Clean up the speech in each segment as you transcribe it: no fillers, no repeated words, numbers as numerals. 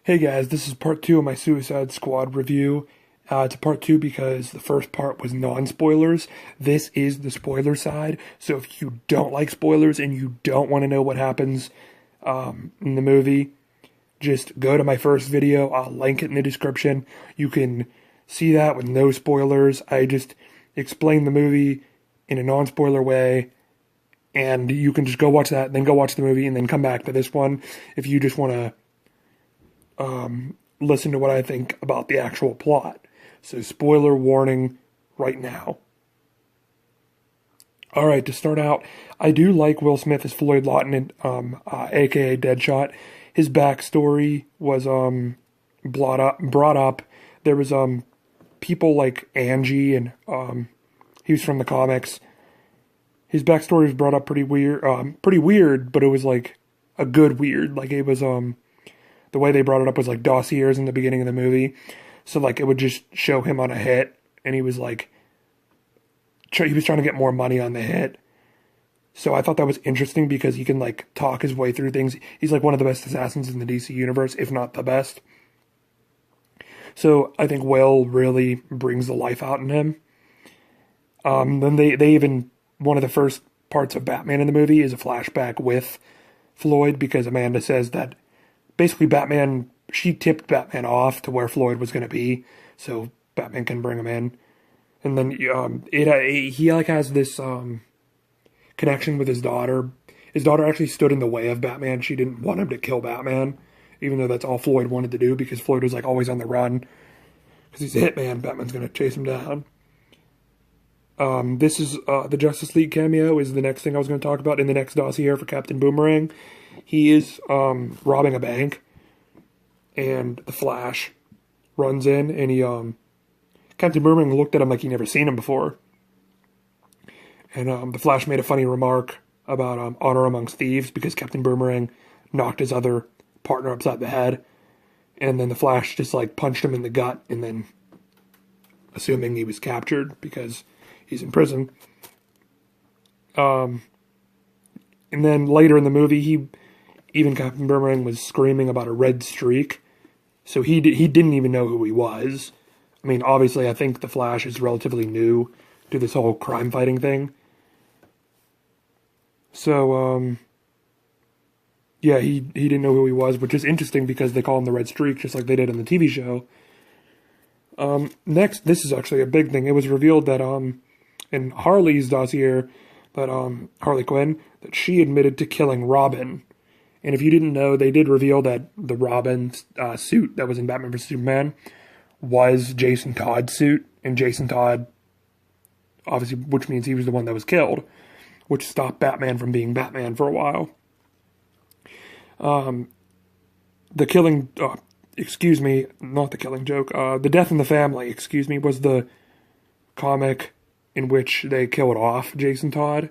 Hey guys, this is part 2 of my Suicide Squad review. It's a part 2 because the first part was non-spoilers. This is the spoiler side, so if you don't like spoilers and you don't want to know what happens in the movie, just go to my first video. I'll link it in the description. You can see that with no spoilers. I just explain the movie in a non-spoiler way, and you can just go watch that, then go watch the movie, and then come back to this one if you just want to listen to what I think about the actual plot. So spoiler warning right now. Alright, to start out, I do like Will Smith as Floyd Lawton, aka Deadshot. His backstory was brought up. There was people like Angie, and he was from the comics. His backstory was brought up pretty weird, but it was like a good weird. Like it was the way they brought it up was like dossiers in the beginning of the movie. So like it would just show him on a hit, and he was like, he was trying to get more money on the hit. So I thought that was interesting because he can like talk his way through things. He's like one of the best assassins in the DC universe, if not the best. So I think Will really brings the life out in him. Then they even, one of the first parts of Batman in the movie is a flashback with Floyd, because Amanda says that basically Batman, she tipped Batman off to where Floyd was going to be, so Batman can bring him in. And then he like has this connection with his daughter. His daughter actually stood in the way of Batman. She didn't want him to kill Batman, even though that's all Floyd wanted to do, because Floyd was like always on the run. Because he's a hitman, Batman's going to chase him down. This is the Justice League cameo is the next thing I was going to talk about in the next dossier for Captain Boomerang. He is robbing a bank, and the Flash runs in, and he Captain Boomerang looked at him like he never seen him before. And the Flash made a funny remark about honor amongst thieves, because Captain Boomerang knocked his other partner upside the head, and then the Flash just like punched him in the gut, and then assuming he was captured because he's in prison. And then later in the movie, even Captain Boomerang was screaming about a red streak, so he didn't even know who he was. I mean, obviously, I think the Flash is relatively new to this whole crime fighting thing. So, yeah, he didn't know who he was, which is interesting because they call him the Red Streak, just like they did in the TV show. Next, this is actually a big thing. It was revealed that in Harley's dossier, that Harley Quinn, that she admitted to killing Robin. And if you didn't know, they did reveal that the Robin suit that was in Batman vs. Superman was Jason Todd's suit, and Jason Todd, obviously, which means he was the one that was killed, which stopped Batman from being Batman for a while. The killing, excuse me, not the killing joke, the Death in the Family, excuse me, was the comic in which they killed off Jason Todd,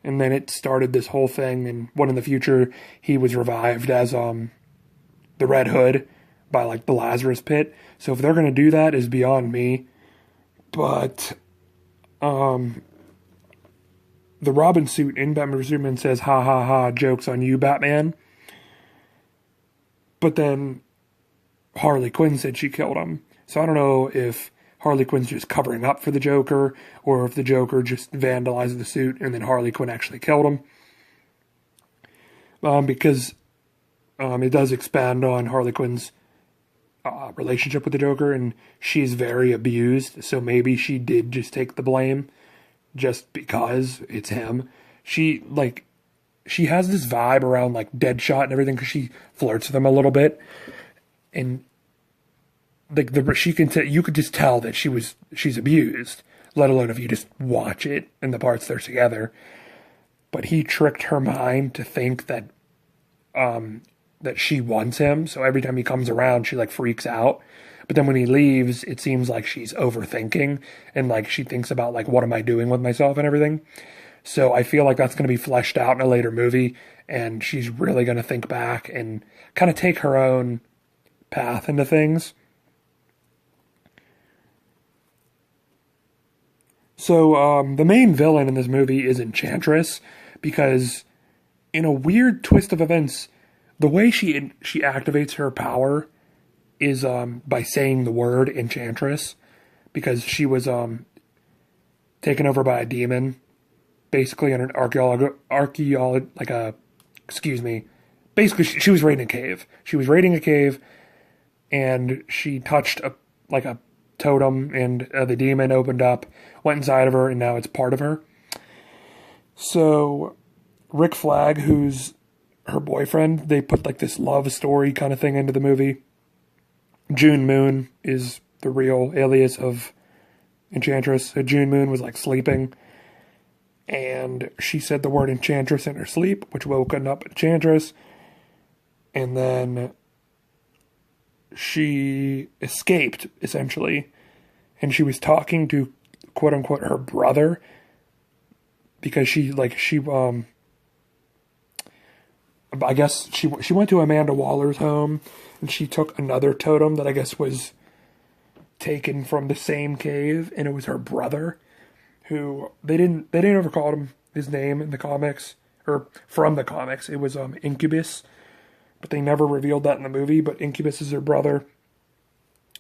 and then it started this whole thing, and when in the future he was revived as the Red Hood by like the Lazarus Pit. So if they're gonna do that is beyond me. But the Robin suit in Batman vs. Superman says "ha ha ha, joke's on you, Batman." But then Harley Quinn said she killed him. So I don't know if Harley Quinn's just covering up for the Joker, or if the Joker just vandalized the suit and then Harley Quinn actually killed him. Because it does expand on Harley Quinn's relationship with the Joker, and she's very abused, so maybe she did just take the blame just because it's him. She has this vibe around like Deadshot and everything, because she flirts with him a little bit, and like you could just tell that she's abused, let alone if you just watch it and the parts they're together. But he tricked her mind to think that that she wants him, so every time he comes around she like freaks out. But then when he leaves, it seems like she's overthinking, and like she thinks about like, what am I doing with myself and everything. So I feel like that's going to be fleshed out in a later movie, and she's really going to think back and kind of take her own path into things. So the main villain in this movie is Enchantress, because in a weird twist of events, the way she activates her power is by saying the word Enchantress, because she was taken over by a demon, basically in an basically she was raiding a cave. She was raiding a cave, and she touched a totem, and the demon opened up, went inside of her, and now it's part of her. So Rick Flag, who's her boyfriend, they put like this love story kind of thing into the movie. June Moon is the real alias of Enchantress. So June Moon was like sleeping, and she said the word Enchantress in her sleep, which woke up Enchantress, and then she escaped, essentially, and she was talking to, quote-unquote, her brother, because I guess she went to Amanda Waller's home, and she took another totem that I guess was taken from the same cave, and it was her brother, who they didn't ever call him his name in the comics, or from the comics. It was Incubus, but they never revealed that in the movie. But Incubus is her brother,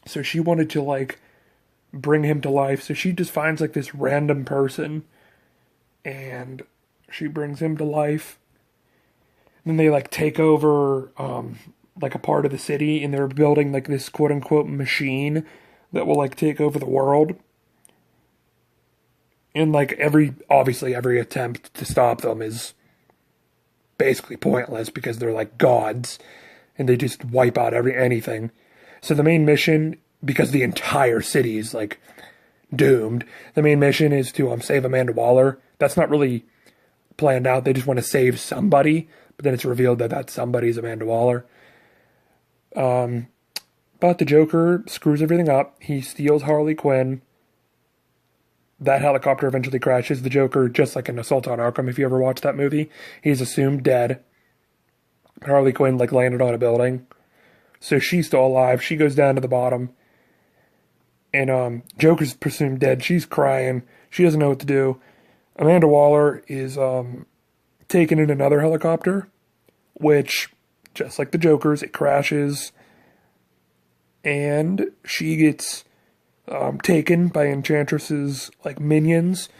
so she wanted to like bring him to life. So she just finds like this random person, and she brings him to life. And then they like take over like a part of the city, and they're building like this quote unquote machine that will like take over the world. And like every attempt to stop them is basically pointless, because they're like gods and they just wipe out anything. So the main mission, because the entire city is like doomed, the main mission is to save Amanda Waller. That's not really planned out. They just want to save somebody, but then it's revealed that that somebody is Amanda Waller. But the Joker screws everything up. He steals Harley Quinn. That helicopter eventually crashes. The Joker, just like in Assault on Arkham, if you ever watched that movie, he's assumed dead. Harley Quinn like landed on a building, so she's still alive. She goes down to the bottom, and Joker's presumed dead. She's crying. She doesn't know what to do. Amanda Waller is taken in another helicopter, which, just like the Joker's, it crashes, and she gets taken by Enchantress's like minions,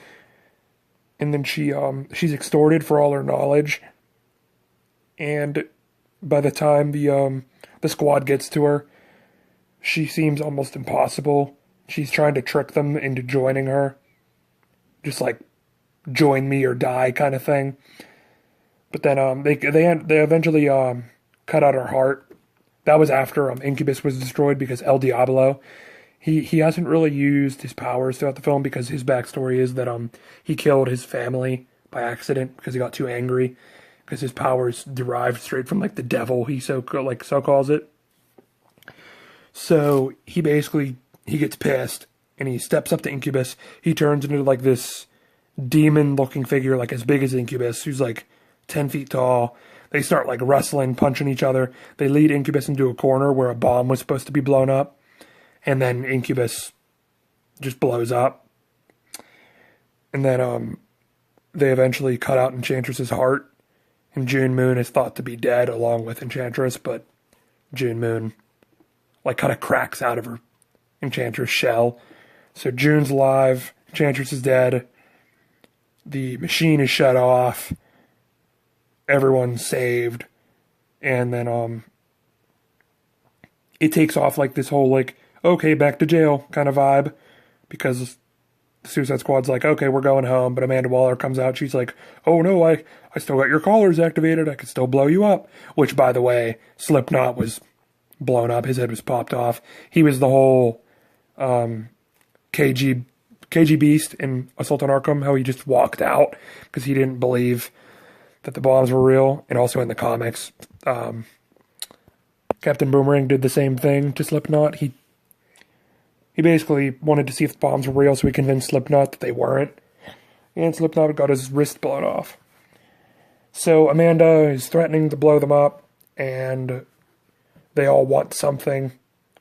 and then she's extorted for all her knowledge. And by the time the squad gets to her, she seems almost impossible. She's trying to trick them into joining her, just like join me or die kind of thing. But then they eventually cut out her heart. That was after Incubus was destroyed, because El Diablo, he hasn't really used his powers throughout the film, because his backstory is that he killed his family by accident because he got too angry, because his powers derived straight from like the devil, he so calls it. So he gets pissed, and he steps up to Incubus. He turns into like this demon-looking figure, like as big as Incubus, who's like 10 feet tall. They start like wrestling, punching each other. They lead Incubus into a corner where a bomb was supposed to be blown up, and then Incubus just blows up. And then they eventually cut out Enchantress's heart, and June Moon is thought to be dead along with Enchantress, but June Moon like kind of cracks out of her Enchantress shell. So June's alive, Enchantress is dead, the machine is shut off, everyone's saved, and then it takes off like this whole like, okay, back to jail kind of vibe, because the Suicide Squad's like, okay, we're going home, but Amanda Waller comes out, she's like, oh no, I still got your collars activated, I could still blow you up. Which, by the way, Slipknot was blown up, his head was popped off. He was the whole KG Beast in Assault on Arkham, how he just walked out because he didn't believe that the bombs were real. And also in the comics, Captain Boomerang did the same thing to Slipknot. He basically wanted to see if the bombs were real, so he convinced Slipknot that they weren't. And Slipknot got his wrist blown off. So Amanda is threatening to blow them up, and they all want something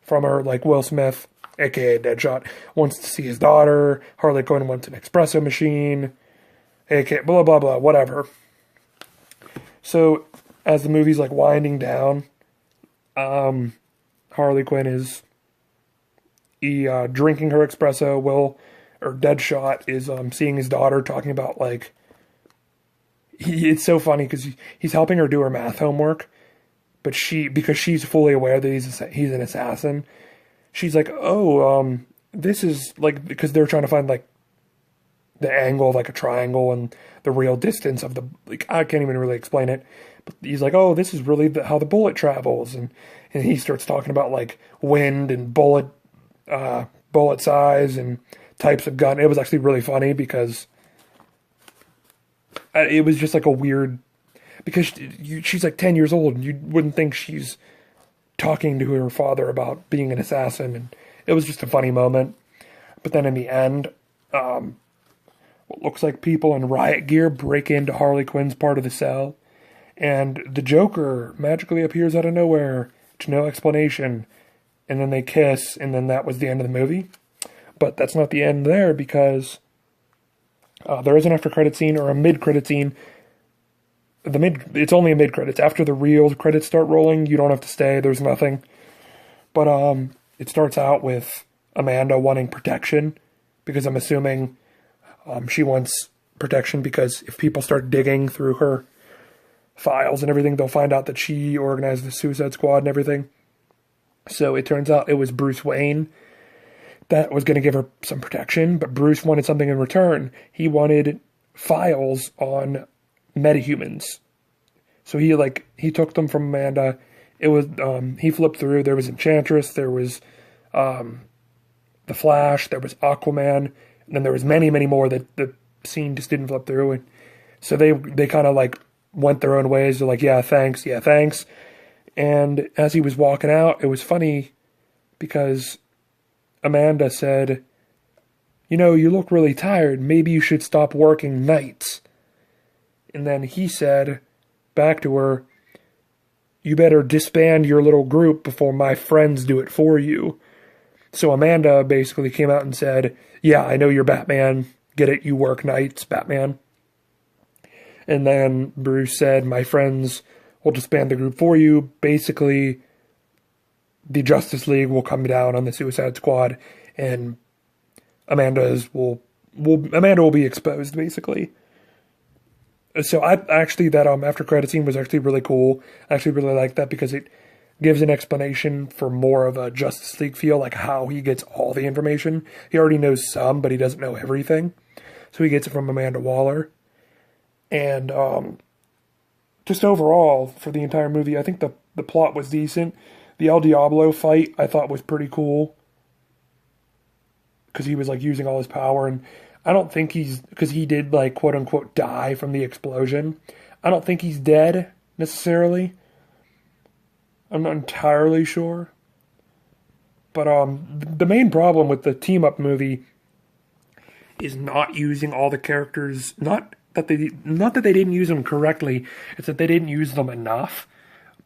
from her, like Will Smith, aka Deadshot, wants to see his daughter. Harley Quinn wants an espresso machine, aka blah blah blah, whatever. So as the movie's like winding down, Harley Quinn is drinking her espresso. Deadshot is seeing his daughter, talking about like it's so funny because he's helping her do her math homework, but because she's fully aware that he's an assassin, she's like, oh, this is like, because they're trying to find like the angle of like a triangle and the real distance of the, like, I can't even really explain it, but he's like, oh, this is really how the bullet travels, and he starts talking about like wind and bullet size and types of gun. It was actually really funny because it was just like a weird, because she's like 10 years old and you wouldn't think she's talking to her father about being an assassin, and it was just a funny moment. But then in the end, what looks like people in riot gear break into Harley Quinn's part of the cell, and the Joker magically appears out of nowhere to no explanation, and then they kiss, and then that was the end of the movie. But that's not the end there, because there is an after-credit scene or a mid-credit scene. It's only a mid-credits. After the real credits start rolling, you don't have to stay. There's nothing. But it starts out with Amanda wanting protection, because I'm assuming she wants protection because if people start digging through her files and everything, they'll find out that she organized the Suicide Squad and everything. So it turns out it was Bruce Wayne that was going to give her some protection, but Bruce wanted something in return. He wanted files on metahumans. So he took them from Amanda. It was he flipped through. There was Enchantress, there was the Flash, there was Aquaman, and then there was many, many more that the scene just didn't flip through. And so they kind of like went their own ways. They're like, yeah, thanks. And as he was walking out, it was funny because Amanda said, you know, you look really tired. Maybe you should stop working nights. And then he said back to her, you better disband your little group before my friends do it for you. So Amanda basically came out and said, yeah, I know you're Batman. Get it? You work nights, Batman. And then Bruce said, my friends will disband the group for you. Basically, the Justice League will come down on the Suicide Squad, and Amanda will be exposed, basically. So that after credit scene was actually really cool. I actually really like that because it gives an explanation for more of a Justice League feel, like how he gets all the information. He already knows some, but he doesn't know everything. So he gets it from Amanda Waller. And just overall, for the entire movie, I think the plot was decent. The El Diablo fight, I thought, was pretty cool. Because he was, like, using all his power. And I don't think because he did, like, quote-unquote, die from the explosion. I don't think he's dead, necessarily. I'm not entirely sure. But the main problem with the team-up movie is not using all the characters. Not that they didn't use them correctly. It's that they didn't use them enough.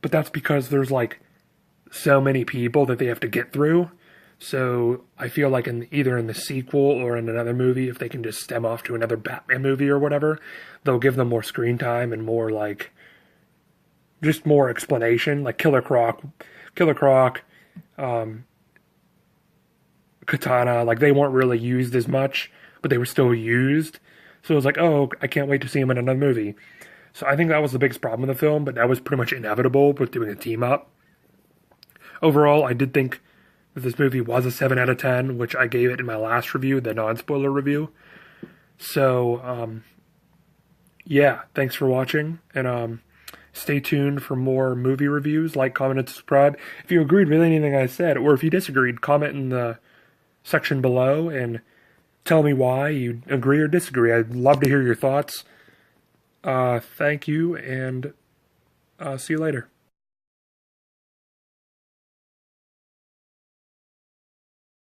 But that's because there's, like, so many people that they have to get through. So I feel like either in the sequel or in another movie, if they can just stem off to another Batman movie or whatever, they'll give them more screen time and more, like, just more explanation. Like Killer Croc, Katana, like, they weren't really used as much, but they were still used. So it was like, oh, I can't wait to see them in another movie. So I think that was the biggest problem with the film, but that was pretty much inevitable with doing a team up. Overall, I did think that this movie was a 7 out of 10, which I gave it in my last review, the non-spoiler review. So, yeah, thanks for watching, and stay tuned for more movie reviews. Like, comment, and subscribe. If you agreed with anything I said, or if you disagreed, comment in the section below and tell me why you agree or disagree. I'd love to hear your thoughts. Thank you, and see you later.